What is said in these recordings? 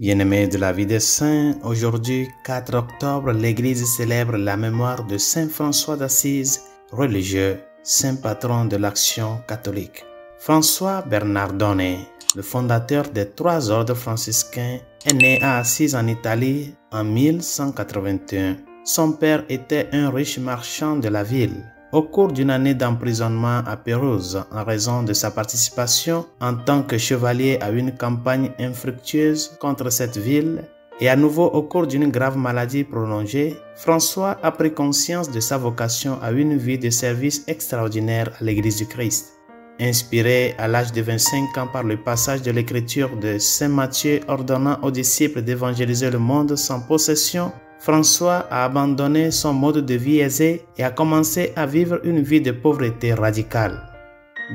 Bien-aimés de la vie des saints, aujourd'hui 4 octobre, l'Église célèbre la mémoire de Saint François d'Assise, religieux, saint patron de l'Action catholique. François Bernardone, le fondateur des 3 ordres franciscains, est né à Assise en Italie en 1181. Son père était un riche marchand de la ville. Au cours d'une année d'emprisonnement à Pérouse, en raison de sa participation en tant que chevalier à une campagne infructueuse contre cette ville, et à nouveau au cours d'une grave maladie prolongée, François a pris conscience de sa vocation à une vie de service extraordinaire à l'Église du Christ. Inspiré à l'âge de 25 ans par le passage de l'Écriture de Saint Matthieu ordonnant aux disciples d'évangéliser le monde sans possession, François a abandonné son mode de vie aisé et a commencé à vivre une vie de pauvreté radicale.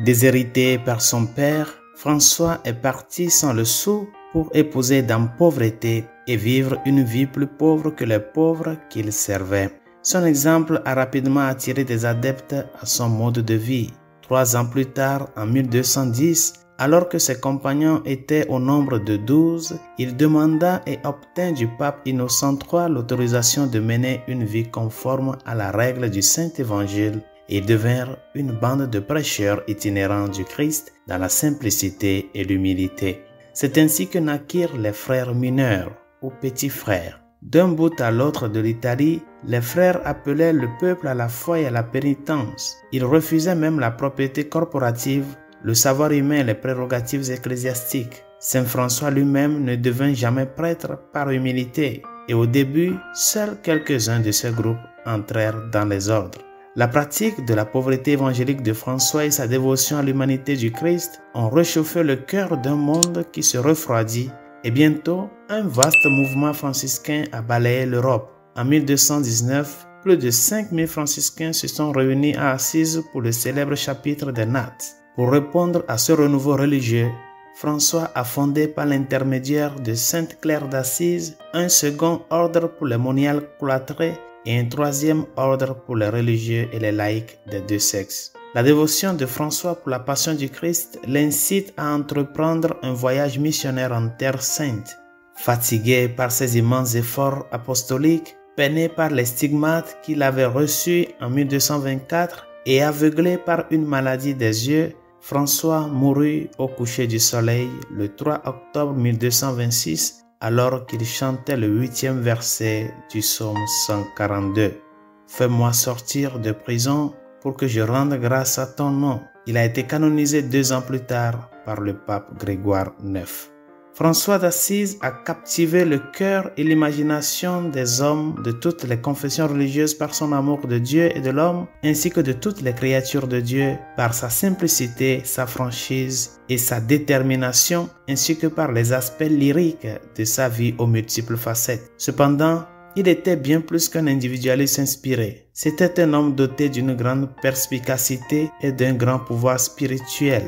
Déshérité par son père, François est parti sans le sou pour épouser dans pauvreté et vivre une vie plus pauvre que les pauvres qu'il servait. Son exemple a rapidement attiré des adeptes à son mode de vie. 3 ans plus tard, en 1210, alors que ses compagnons étaient au nombre de 12, il demanda et obtint du pape Innocent III l'autorisation de mener une vie conforme à la règle du Saint-Évangile et devinrent une bande de prêcheurs itinérants du Christ dans la simplicité et l'humilité. C'est ainsi que naquirent les frères mineurs ou petits frères. D'un bout à l'autre de l'Italie, les frères appelaient le peuple à la foi et à la pénitence. Ils refusaient même la propriété corporative, le savoir humain et les prérogatives ecclésiastiques. Saint François lui-même ne devint jamais prêtre par humilité, et au début, seuls quelques-uns de ce groupe entrèrent dans les ordres. La pratique de la pauvreté évangélique de François et sa dévotion à l'humanité du Christ ont réchauffé le cœur d'un monde qui se refroidit, et bientôt, un vaste mouvement franciscain a balayé l'Europe. En 1219, plus de 5000 franciscains se sont réunis à Assise pour le célèbre chapitre des Nattes. Pour répondre à ce renouveau religieux, François a fondé par l'intermédiaire de Sainte Claire d'Assise un second ordre pour les moniales cloîtrés et un 3e ordre pour les religieux et les laïcs des 2 sexes. La dévotion de François pour la passion du Christ l'incite à entreprendre un voyage missionnaire en Terre Sainte. Fatigué par ses immenses efforts apostoliques, peiné par les stigmates qu'il avait reçus en 1224 et aveuglé par une maladie des yeux, François mourut au coucher du soleil le 3 octobre 1226 alors qu'il chantait le 8e verset du psaume 142. « Fais-moi sortir de prison pour que je rende grâce à ton nom ». Il a été canonisé 2 ans plus tard par le pape Grégoire IX. François d'Assise a captivé le cœur et l'imagination des hommes de toutes les confessions religieuses par son amour de Dieu et de l'homme, ainsi que de toutes les créatures de Dieu, par sa simplicité, sa franchise et sa détermination, ainsi que par les aspects lyriques de sa vie aux multiples facettes. Cependant, il était bien plus qu'un individualiste inspiré. C'était un homme doté d'une grande perspicacité et d'un grand pouvoir spirituel.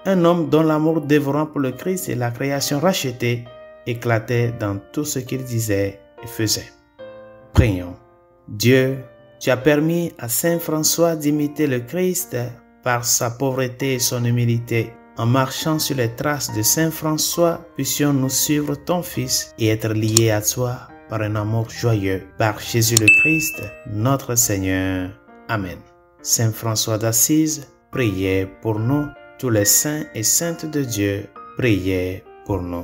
Un homme dont l'amour dévorant pour le Christ et la création rachetée éclatait dans tout ce qu'il disait et faisait. Prions. Dieu, tu as permis à Saint François d'imiter le Christ par sa pauvreté et son humilité. En marchant sur les traces de Saint François, puissions-nous suivre ton Fils et être liés à toi par un amour joyeux, par Jésus le Christ, notre Seigneur. Amen. Saint François d'Assise, priez pour nous. Tous les saints et saintes de Dieu, priez pour nous.